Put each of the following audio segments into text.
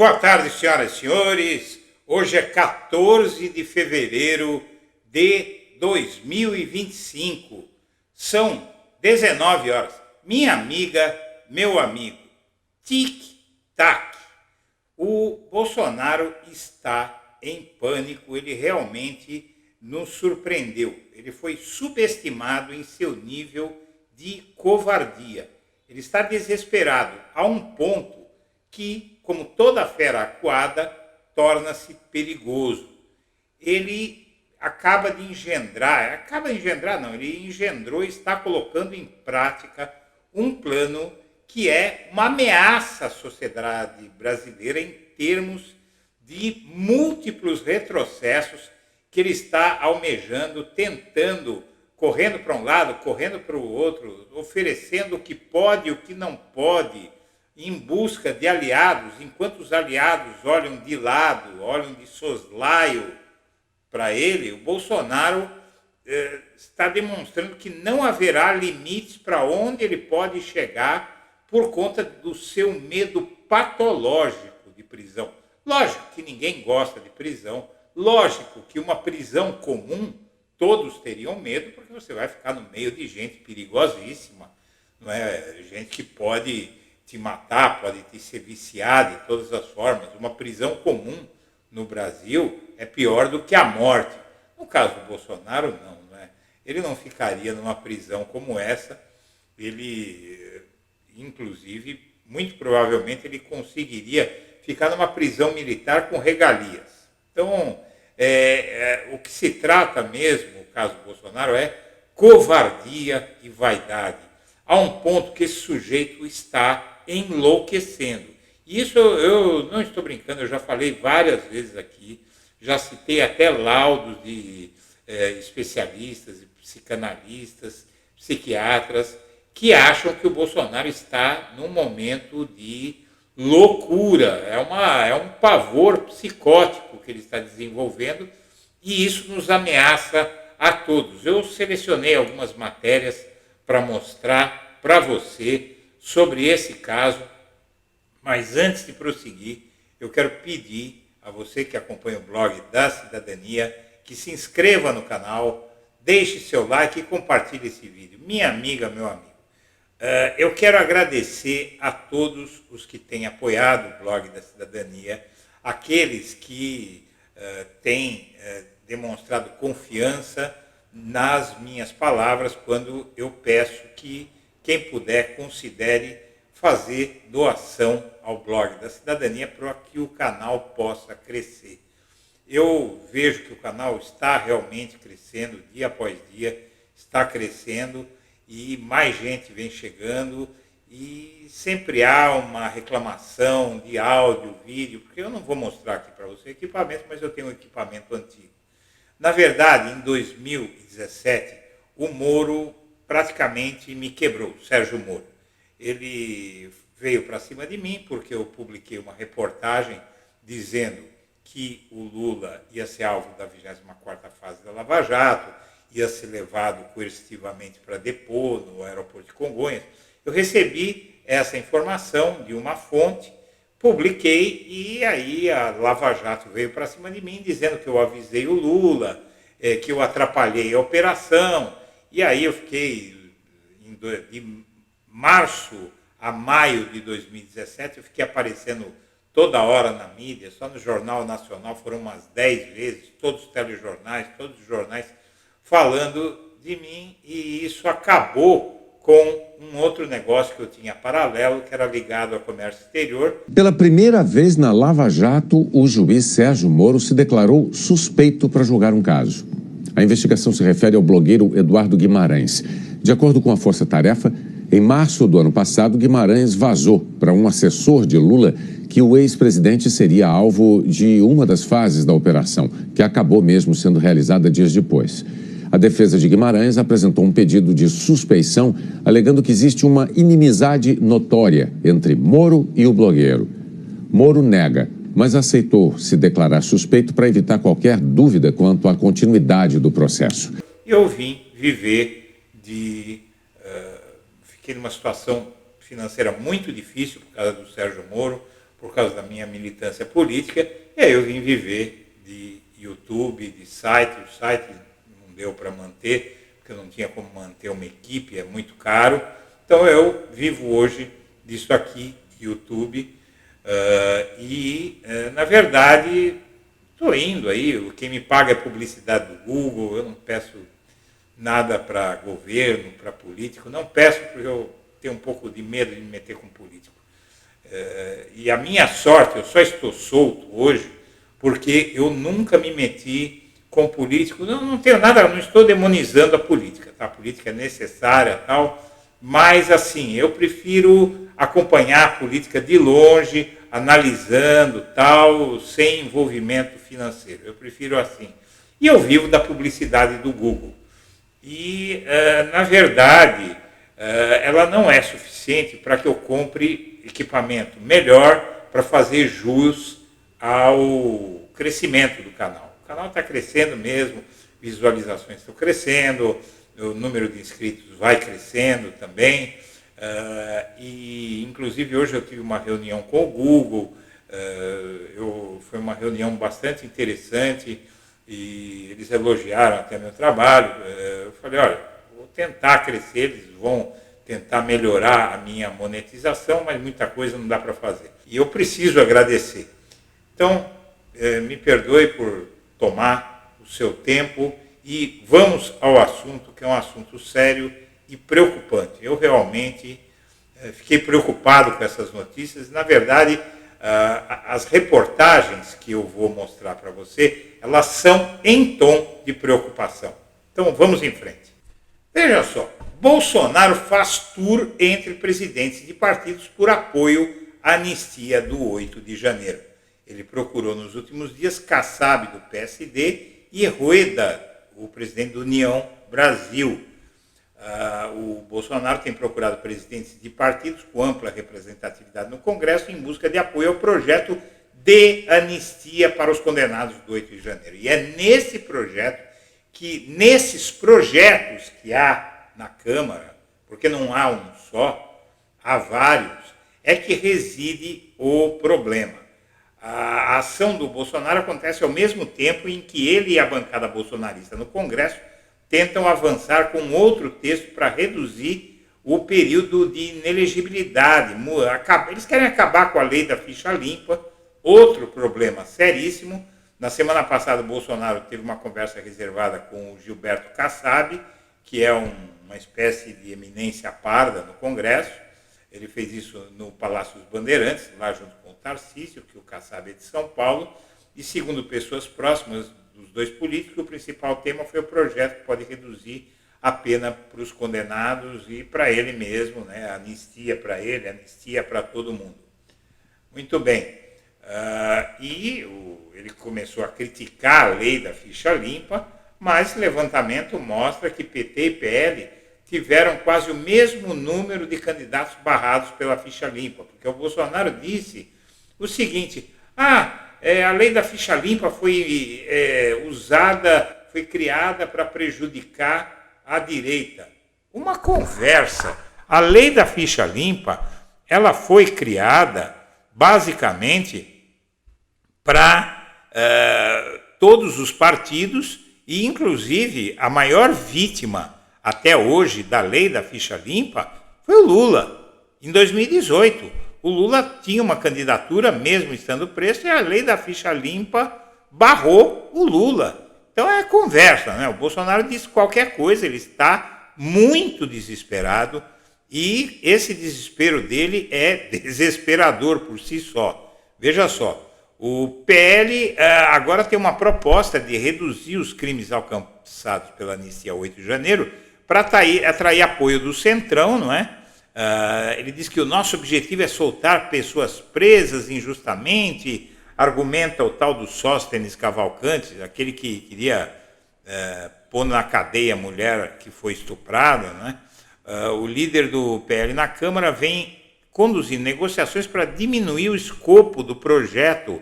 Boa tarde, senhoras e senhores. Hoje é 14 de fevereiro de 2025. São 19 horas. Minha amiga, meu amigo, tic-tac. O Bolsonaro está em pânico. Ele realmente nos surpreendeu. Ele foi subestimado em seu nível de covardia. Ele está desesperado a um ponto que, como toda fera acuada, torna-se perigoso. Ele ele engendrou e está colocando em prática um plano que é uma ameaça à sociedade brasileira em termos de múltiplos retrocessos que ele está almejando, tentando, correndo para um lado, correndo para o outro, oferecendo o que pode e o que não pode, em busca de aliados, enquanto os aliados olham de lado, olham de soslaio para ele. O Bolsonaro está demonstrando que não haverá limites para onde ele pode chegar por conta do seu medo patológico de prisão. Lógico que ninguém gosta de prisão, lógico que uma prisão comum todos teriam medo, porque você vai ficar no meio de gente perigosíssima, não é? Gente que pode te matar, pode te ser viciado de todas as formas. Uma prisão comum no Brasil é pior do que a morte. No caso do Bolsonaro, não é? Ele não ficaria numa prisão como essa. Ele, inclusive, muito provavelmente, ele conseguiria ficar numa prisão militar com regalias. Então, o que se trata mesmo, no caso do Bolsonaro, é covardia e vaidade. Há um ponto que esse sujeito está enlouquecendo. E isso eu não estou brincando, eu já falei várias vezes aqui, já citei até laudos de especialistas, de psicanalistas, psiquiatras, que acham que o Bolsonaro está num momento de loucura, é um pavor psicótico que ele está desenvolvendo, e isso nos ameaça a todos. Eu selecionei algumas matérias para mostrar para você sobre esse caso, mas antes de prosseguir, eu quero pedir a você que acompanha o blog da Cidadania que se inscreva no canal, deixe seu like e compartilhe esse vídeo. Minha amiga, meu amigo, eu quero agradecer a todos os que têm apoiado o blog da Cidadania, aqueles que têm demonstrado confiança nas minhas palavras quando eu peço que quem puder considere fazer doação ao blog da Cidadania para que o canal possa crescer. Eu vejo que o canal está realmente crescendo, dia após dia, está crescendo e mais gente vem chegando e sempre há uma reclamação de áudio, vídeo, porque eu não vou mostrar aqui para você equipamento, mas eu tenho um equipamento antigo. Na verdade, em 2017, o Moro praticamente me quebrou, Sérgio Moro. Ele veio para cima de mim porque eu publiquei uma reportagem dizendo que o Lula ia ser alvo da 24ª fase da Lava Jato, ia ser levado coercitivamente para depor no aeroporto de Congonhas. Eu recebi essa informação de uma fonte, publiquei e aí a Lava Jato veio para cima de mim dizendo que eu avisei o Lula, que eu atrapalhei a operação. E aí eu fiquei, de março a maio de 2017, eu fiquei aparecendo toda hora na mídia, só no Jornal Nacional foram umas 10 vezes, todos os telejornais, todos os jornais falando de mim, e isso acabou com um outro negócio que eu tinha paralelo, que era ligado ao comércio exterior. Pela primeira vez na Lava Jato, o juiz Sérgio Moro se declarou suspeito para julgar um caso. A investigação se refere ao blogueiro Eduardo Guimarães. De acordo com a Força Tarefa, em março do ano passado, Guimarães vazou para um assessor de Lula que o ex-presidente seria alvo de uma das fases da operação, que acabou mesmo sendo realizada dias depois. A defesa de Guimarães apresentou um pedido de suspeição, alegando que existe uma inimizade notória entre Moro e o blogueiro. Moro nega, mas aceitou se declarar suspeito para evitar qualquer dúvida quanto à continuidade do processo. Eu vim viver fiquei numa situação financeira muito difícil por causa do Sérgio Moro, por causa da minha militância política, e aí eu vim viver de YouTube, de site. O site não deu para manter, porque eu não tinha como manter uma equipe, é muito caro. Então eu vivo hoje disso aqui, YouTube, na verdade estou indo aí, quem me paga é publicidade do Google, eu não peço nada para governo, para político, não peço porque eu tenho um pouco de medo de me meter com político. E a minha sorte, eu só estou solto hoje porque eu nunca me meti com político, não tenho nada, não estou demonizando a política, tá? A política é necessária, tal, mas assim, eu prefiro acompanhar a política de longe, analisando, tal, sem envolvimento financeiro, eu prefiro assim. E eu vivo da publicidade do Google. E, na verdade, ela não é suficiente para que eu compre equipamento melhor para fazer jus ao crescimento do canal. O canal está crescendo mesmo, visualizações estão crescendo, o número de inscritos vai crescendo também. E, inclusive, hoje eu tive uma reunião com o Google, foi uma reunião bastante interessante, e eles elogiaram até meu trabalho. Eu falei, olha, vou tentar crescer, eles vão tentar melhorar a minha monetização, mas muita coisa não dá para fazer. E eu preciso agradecer. Então, me perdoe por tomar o seu tempo e vamos ao assunto, que é um assunto sério e preocupante. Eu realmente fiquei preocupado com essas notícias. Na verdade, as reportagens que eu vou mostrar para você, elas são em tom de preocupação. Então, vamos em frente. Veja só, Bolsonaro faz tour entre presidentes de partidos por apoio à anistia do 8 de janeiro. Ele procurou nos últimos dias Kassab, do PSD, e Rueda, o presidente da União Brasil. O Bolsonaro tem procurado presidentes de partidos com ampla representatividade no Congresso em busca de apoio ao projeto de anistia para os condenados do 8 de janeiro. E é nesses projetos que há na Câmara, porque não há um só, há vários, é que reside o problema. A ação do Bolsonaro acontece ao mesmo tempo em que ele e a bancada bolsonarista no Congresso tentam avançar com outro texto para reduzir o período de inelegibilidade. Eles querem acabar com a lei da ficha limpa, outro problema seríssimo. Na semana passada, o Bolsonaro teve uma conversa reservada com o Gilberto Kassab, que é uma espécie de eminência parda no Congresso. Ele fez isso no Palácio dos Bandeirantes, lá junto com o Tarcísio, que o Kassab é de São Paulo. E, segundo pessoas próximas dos dois políticos, o principal tema foi o projeto que pode reduzir a pena para os condenados e para ele mesmo, né? Anistia para ele, anistia para todo mundo. Muito bem. Ele começou a criticar a lei da ficha limpa, mas levantamento mostra que PT e PL tiveram quase o mesmo número de candidatos barrados pela ficha limpa, porque o Bolsonaro disse o seguinte: a lei da ficha limpa foi foi criada para prejudicar a direita. Uma conversa. A lei da ficha limpa, ela foi criada basicamente para todos os partidos, e inclusive a maior vítima até hoje da lei da ficha limpa foi o Lula. Em 2018, o Lula tinha uma candidatura, mesmo estando preso, e a lei da ficha limpa barrou o Lula. Então é conversa, né? O Bolsonaro disse qualquer coisa, ele está muito desesperado, e esse desespero dele é desesperador por si só. Veja só, o PL agora tem uma proposta de reduzir os crimes alcançados pela anistia 8 de janeiro para atrair apoio do Centrão, não é? Ele diz que o nosso objetivo é soltar pessoas presas injustamente, argumenta o tal do Sóstenes Cavalcanti, aquele que queria pôr na cadeia a mulher que foi estuprada, né? O líder do PL na Câmara vem conduzindo negociações para diminuir o escopo do projeto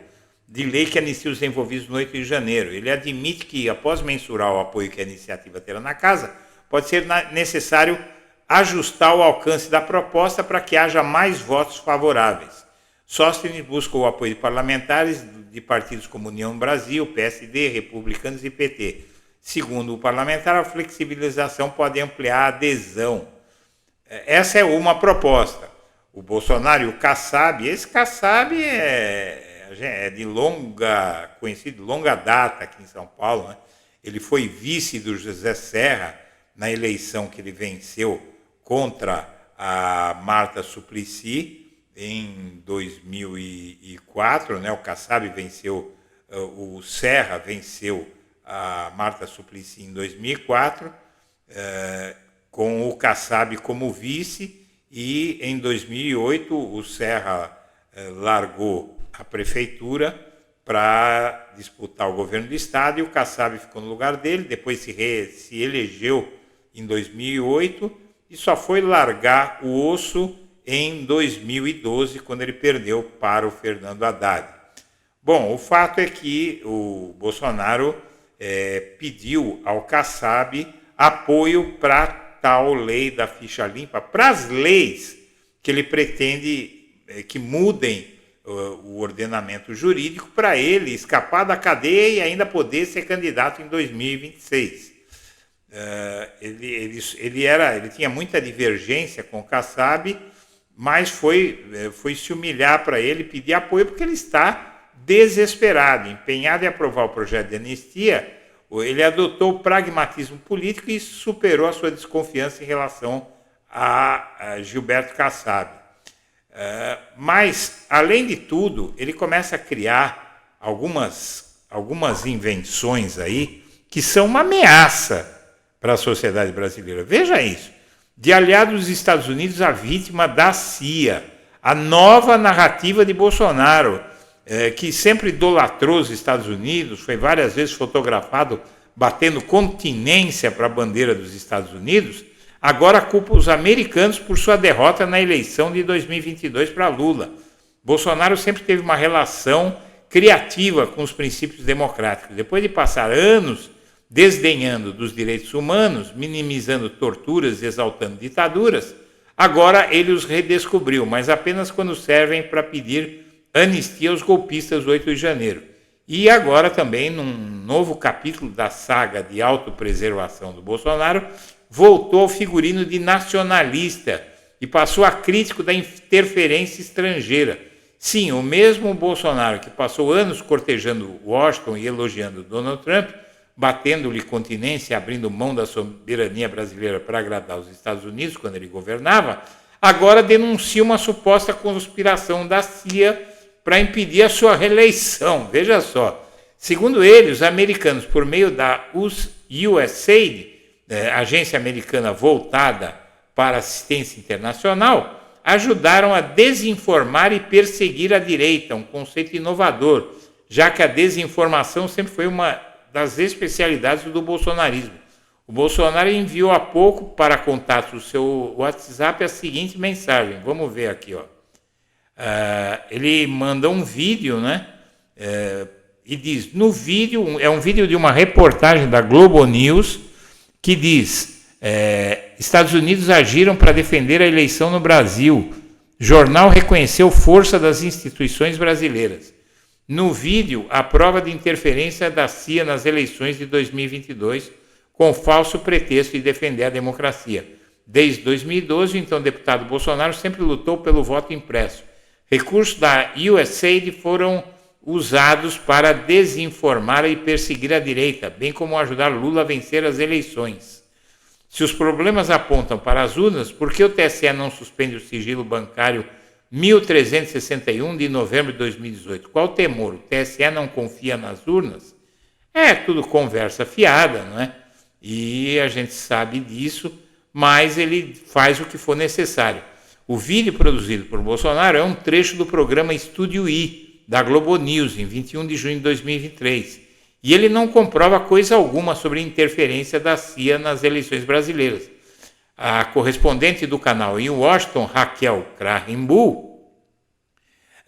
de lei que anistia os envolvidos no 8 de janeiro. Ele admite que, após mensurar o apoio que a iniciativa terá na Casa, pode ser necessário ajustar o alcance da proposta para que haja mais votos favoráveis. Sóstenes busca o apoio de parlamentares de partidos como União Brasil, PSD, Republicanos e PT. Segundo o parlamentar, a flexibilização pode ampliar a adesão. Essa é uma proposta. O Bolsonaro e o Kassab, esse Kassab é de conhecido de longa data aqui em São Paulo, né? Ele foi vice do José Serra na eleição que ele venceu contra a Marta Suplicy em 2004, né? O Kassab venceu, o Serra venceu a Marta Suplicy em 2004, com o Kassab como vice, e em 2008 o Serra largou a prefeitura para disputar o governo do estado e o Kassab ficou no lugar dele, depois se elegeu em 2008 e só foi largar o osso em 2012, quando ele perdeu para o Fernando Haddad. Bom, o fato é que o Bolsonaro pediu ao Kassab apoio para tal lei da ficha limpa, para as leis que ele pretende que mudem o ordenamento jurídico para ele escapar da cadeia e ainda poder ser candidato em 2026. Ele tinha muita divergência com o Kassab, mas foi se humilhar para ele, pedir apoio, porque ele está desesperado, empenhado em aprovar o projeto de anistia. Ele adotou o pragmatismo político e superou a sua desconfiança em relação a Gilberto Kassab. Mas, além de tudo, ele começa a criar algumas invenções aí que são uma ameaça para a sociedade brasileira. Veja isso. De aliado dos Estados Unidos à vítima da CIA. A nova narrativa de Bolsonaro, que sempre idolatrou os Estados Unidos, foi várias vezes fotografado batendo continência para a bandeira dos Estados Unidos, agora culpa os americanos por sua derrota na eleição de 2022 para Lula. Bolsonaro sempre teve uma relação criativa com os princípios democráticos. Depois de passar anos desdenhando dos direitos humanos, minimizando torturas e exaltando ditaduras, agora ele os redescobriu, mas apenas quando servem para pedir anistia aos golpistas do 8 de janeiro. E agora também, num novo capítulo da saga de autopreservação do Bolsonaro, voltou ao figurino de nacionalista e passou a crítico da interferência estrangeira. Sim, o mesmo Bolsonaro que passou anos cortejando Washington e elogiando Donald Trump, batendo-lhe continência e abrindo mão da soberania brasileira para agradar os Estados Unidos quando ele governava, agora denuncia uma suposta conspiração da CIA para impedir a sua reeleição. Veja só, segundo ele, os americanos, por meio da USAID, agência americana voltada para assistência internacional, ajudaram a desinformar e perseguir a direita, um conceito inovador, já que a desinformação sempre foi uma das especialidades do bolsonarismo. O Bolsonaro enviou há pouco para contatos do seu WhatsApp a seguinte mensagem. Vamos ver aqui, ó. Ele mandou um vídeo, né? E diz, no vídeo, é um vídeo de uma reportagem da Globo News, que diz, Estados Unidos agiram para defender a eleição no Brasil. Jornal reconheceu força das instituições brasileiras. No vídeo, a prova de interferência da CIA nas eleições de 2022, com falso pretexto de defender a democracia. Desde 2012, o então deputado Bolsonaro sempre lutou pelo voto impresso. Recursos da USAID foram usados para desinformar e perseguir a direita, bem como ajudar Lula a vencer as eleições. Se os problemas apontam para as urnas, por que o TSE não suspende o sigilo bancário 1361 de novembro de 2018? Qual o temor? O TSE não confia nas urnas? É tudo conversa fiada, não é? E a gente sabe disso, mas ele faz o que for necessário. O vídeo produzido por Bolsonaro é um trecho do programa Estúdio I, da Globo News, em 21 de junho de 2023. E ele não comprova coisa alguma sobre a interferência da CIA nas eleições brasileiras. A correspondente do canal em Washington, Raquel Krahenbuhl,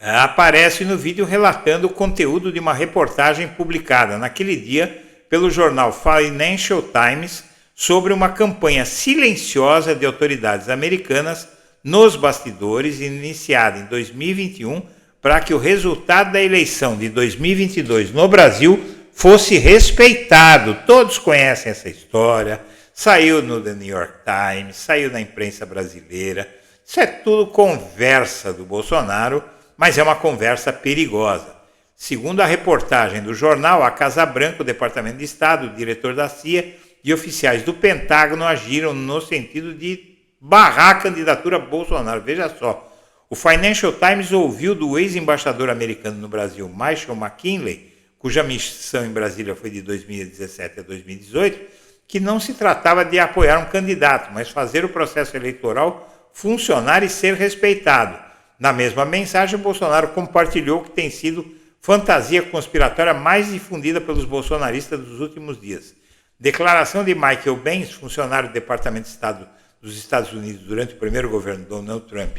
aparece no vídeo relatando o conteúdo de uma reportagem publicada naquele dia pelo jornal Financial Times sobre uma campanha silenciosa de autoridades americanas nos bastidores, iniciada em 2021 para que o resultado da eleição de 2022 no Brasil fosse respeitado. Todos conhecem essa história, saiu no The New York Times, saiu na imprensa brasileira. Isso é tudo conversa do Bolsonaro, mas é uma conversa perigosa. Segundo a reportagem do jornal, a Casa Branca, o Departamento de Estado, o diretor da CIA e oficiais do Pentágono agiram no sentido de barrar a candidatura Bolsonaro. Veja só, o Financial Times ouviu do ex-embaixador americano no Brasil, Michael McKinley, cuja missão em Brasília foi de 2017 a 2018, que não se tratava de apoiar um candidato, mas fazer o processo eleitoral funcionar e ser respeitado. Na mesma mensagem, Bolsonaro compartilhou que tem sido fantasia conspiratória mais difundida pelos bolsonaristas dos últimos dias. Declaração de Michael Benz, funcionário do Departamento de Estado dos Estados Unidos durante o primeiro governo de Donald Trump.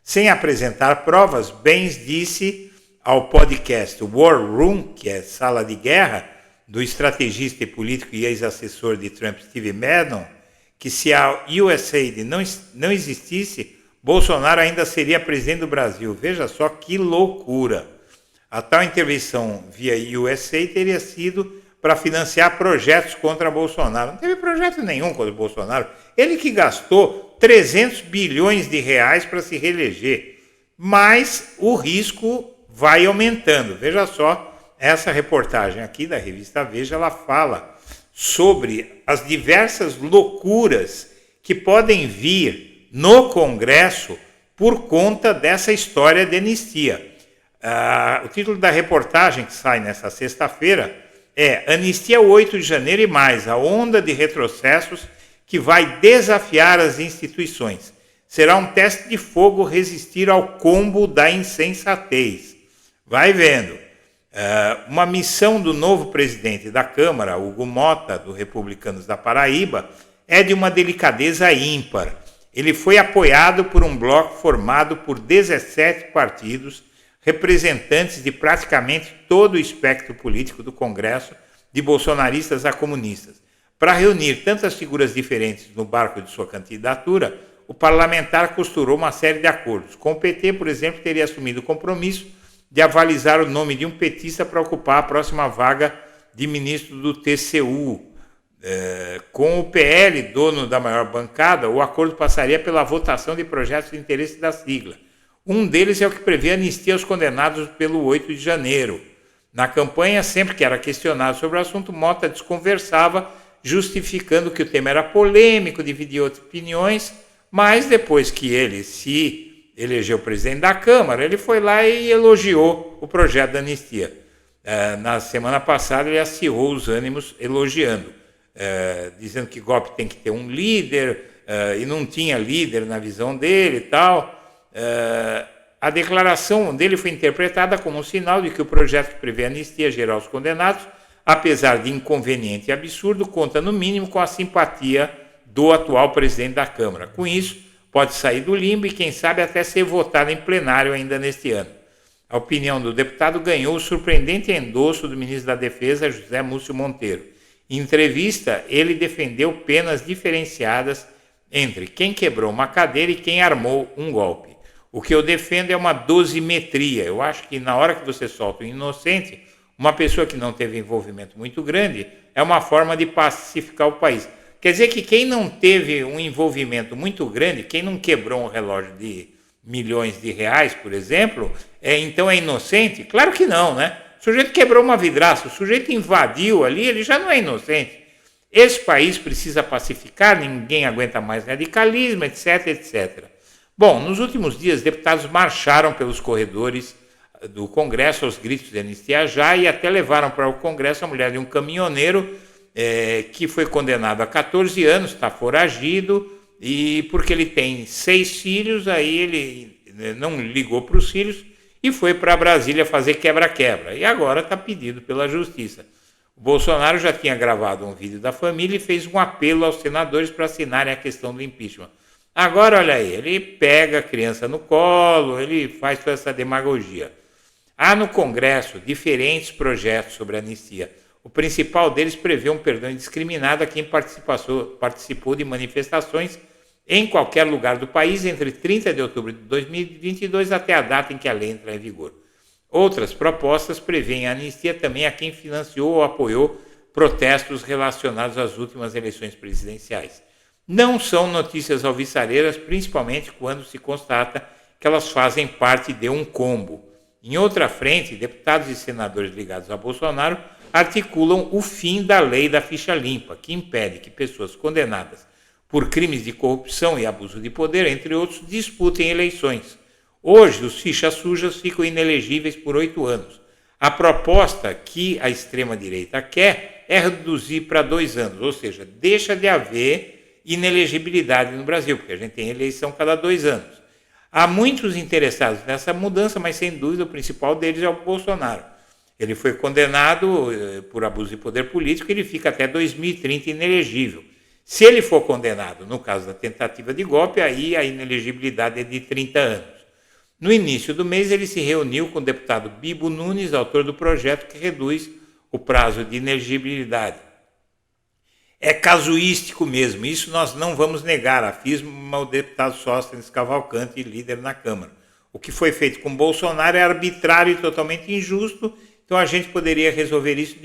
Sem apresentar provas, Benz disse ao podcast War Room, que é Sala de Guerra, do estrategista e político e ex-assessor de Trump, Steve Bannon, que se a USAID não existisse, Bolsonaro ainda seria presidente do Brasil. Veja só que loucura. A tal intervenção via USAID teria sido para financiar projetos contra Bolsonaro. Não teve projeto nenhum contra Bolsonaro. Ele que gastou 300 bilhões de reais para se reeleger. Mas o risco vai aumentando. Veja só, essa reportagem aqui da revista Veja, ela fala sobre as diversas loucuras que podem vir no Congresso por conta dessa história de anistia. O título da reportagem que sai nessa sexta-feira é Anistia 8 de janeiro e mais, a onda de retrocessos que vai desafiar as instituições. Será um teste de fogo resistir ao combo da insensatez. Vai vendo. Uma missão do novo presidente da Câmara, Hugo Mota, do Republicanos da Paraíba, é de uma delicadeza ímpar. Ele foi apoiado por um bloco formado por 17 partidos, representantes de praticamente todo o espectro político do Congresso, de bolsonaristas a comunistas. Para reunir tantas figuras diferentes no barco de sua candidatura, o parlamentar costurou uma série de acordos. Com o PT, por exemplo, teria assumido o compromisso de avalizar o nome de um petista para ocupar a próxima vaga de ministro do TCU. Com o PL, dono da maior bancada, o acordo passaria pela votação de projetos de interesse da sigla. Um deles é o que prevê anistia aos condenados pelo 8 de janeiro. Na campanha, sempre que era questionado sobre o assunto, Mota desconversava, justificando que o tema era polêmico, dividia opiniões, mas depois que ele se elegeu presidente da Câmara, ele foi lá e elogiou o projeto da anistia. Na semana passada, ele acirrou os ânimos elogiando, dizendo que golpe tem que ter um líder, e não tinha líder na visão dele e tal. A declaração dele foi interpretada como um sinal de que o projeto que prevê anistia geral aos condenados, apesar de inconveniente e absurdo, conta no mínimo com a simpatia do atual presidente da Câmara. Com isso, pode sair do limbo e, quem sabe, até ser votado em plenário ainda neste ano. A opinião do deputado ganhou o surpreendente endosso do ministro da Defesa, José Múcio Monteiro. Em entrevista, ele defendeu penas diferenciadas entre quem quebrou uma cadeira e quem armou um golpe. O que eu defendo é uma dosimetria. Eu acho que na hora que você solta um inocente, uma pessoa que não teve envolvimento muito grande, é uma forma de pacificar o país. Quer dizer que quem não teve um envolvimento muito grande, quem não quebrou um relógio de milhões de reais, por exemplo, então é inocente? Claro que não, né? O sujeito quebrou uma vidraça, o sujeito invadiu ali, ele já não é inocente. Esse país precisa pacificar, ninguém aguenta mais radicalismo, etc, etc. Bom, nos últimos dias, deputados marcharam pelos corredores do Congresso aos gritos de anistia já e até levaram para o Congresso a mulher de um caminhoneiro que foi condenado a 14 anos, está foragido, e porque ele tem 6 filhos, aí ele não ligou para os filhos e foi para Brasília fazer quebra-quebra. E agora está pedido pela Justiça. O Bolsonaro já tinha gravado um vídeo da família e fez um apelo aos senadores para assinarem a questão do impeachment. Agora, olha aí, ele pega a criança no colo, ele faz toda essa demagogia. Há no Congresso diferentes projetos sobre anistia. O principal deles prevê um perdão indiscriminado a quem participou de manifestações em qualquer lugar do país entre 30 de outubro de 2022 até a data em que a lei entra em vigor. Outras propostas prevêem anistia também a quem financiou ou apoiou protestos relacionados às últimas eleições presidenciais. Não são notícias alvissareiras, principalmente quando se constata que elas fazem parte de um combo. Em outra frente, deputados e senadores ligados a Bolsonaro articulam o fim da lei da ficha limpa, que impede que pessoas condenadas por crimes de corrupção e abuso de poder, entre outros, disputem eleições. Hoje, os fichas sujas ficam inelegíveis por 8 anos. A proposta que a extrema-direita quer é reduzir para 2 anos, ou seja, deixa de haver inelegibilidade no Brasil, porque a gente tem eleição cada 2 anos. Há muitos interessados nessa mudança, mas sem dúvida o principal deles é o Bolsonaro. Ele foi condenado por abuso de poder político e ele fica até 2030 inelegível. Se ele for condenado, no caso da tentativa de golpe, aí a inelegibilidade é de 30 anos. No início do mês, ele se reuniu com o deputado Bibo Nunes, autor do projeto que reduz o prazo de inelegibilidade. É casuístico mesmo, isso nós não vamos negar, afirma o deputado Sóstenes Cavalcante, líder na Câmara. O que foi feito com Bolsonaro é arbitrário e totalmente injusto, então a gente poderia resolver isso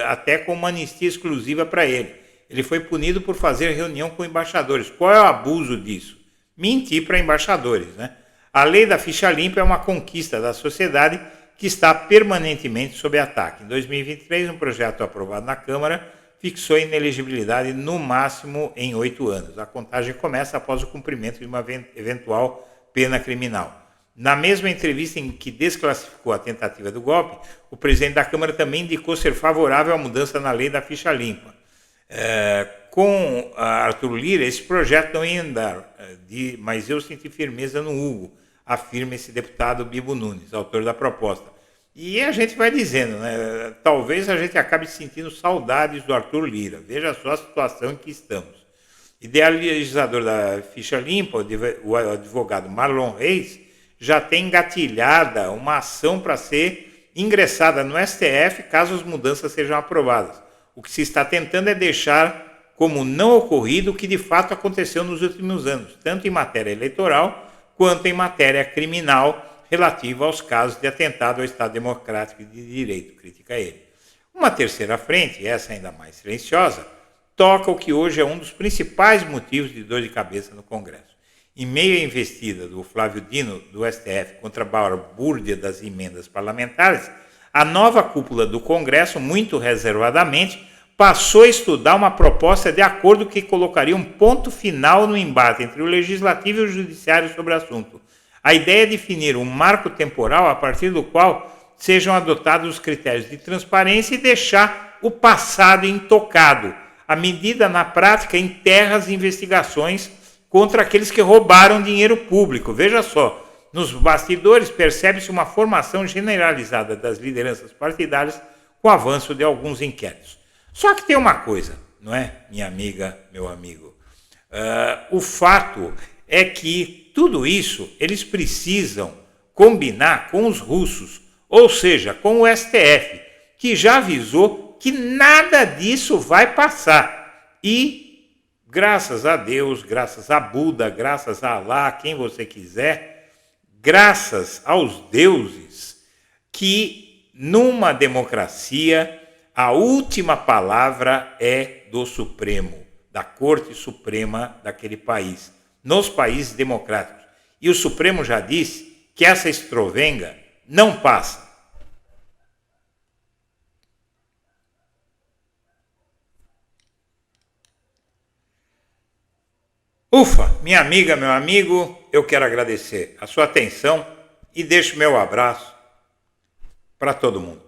até com uma anistia exclusiva para ele. Ele foi punido por fazer reunião com embaixadores. Qual é o abuso disso? Mentir para embaixadores, né? A lei da ficha limpa é uma conquista da sociedade que está permanentemente sob ataque. Em 2023, um projeto aprovado na Câmara fixou a inelegibilidade no máximo em 8 anos. A contagem começa após o cumprimento de uma eventual pena criminal. Na mesma entrevista em que desclassificou a tentativa do golpe, o presidente da Câmara também indicou ser favorável à mudança na lei da ficha limpa. Com Arthur Lira, esse projeto não ia andar, mas eu senti firmeza no Hugo, afirma esse deputado Bibo Nunes, autor da proposta. E a gente vai dizendo, né? Talvez a gente acabe sentindo saudades do Arthur Lira. Veja só a situação em que estamos. Idealizador da ficha limpa, o advogado Marlon Reis, já tem engatilhada uma ação para ser ingressada no STF caso as mudanças sejam aprovadas. O que se está tentando é deixar como não ocorrido o que de fato aconteceu nos últimos anos, tanto em matéria eleitoral quanto em matéria criminal relativa aos casos de atentado ao Estado Democrático e de Direito, critica ele. Uma terceira frente, essa ainda mais silenciosa, toca o que hoje é um dos principais motivos de dor de cabeça no Congresso. Em meio à investida do Flávio Dino, do STF, contra a balbúrdia das emendas parlamentares, a nova cúpula do Congresso, muito reservadamente, passou a estudar uma proposta de acordo que colocaria um ponto final no embate entre o Legislativo e o Judiciário sobre o assunto. A ideia é definir um marco temporal a partir do qual sejam adotados os critérios de transparência e deixar o passado intocado. A medida, na prática, enterra as investigações contra aqueles que roubaram dinheiro público. Veja só, nos bastidores percebe-se uma formação generalizada das lideranças partidárias com o avanço de alguns inquéritos. Só que tem uma coisa, não é, minha amiga, meu amigo? O fato é que tudo isso eles precisam combinar com os russos, ou seja, com o STF, que já avisou que nada disso vai passar. E, graças a Deus, graças a Buda, graças a Alá, quem você quiser, graças aos deuses, que numa democracia a última palavra é do Supremo, da Corte Suprema daquele país, nos países democráticos. E o Supremo já disse que essa estrovenga não passa. Ufa, minha amiga, meu amigo, eu quero agradecer a sua atenção e deixo meu abraço para todo mundo.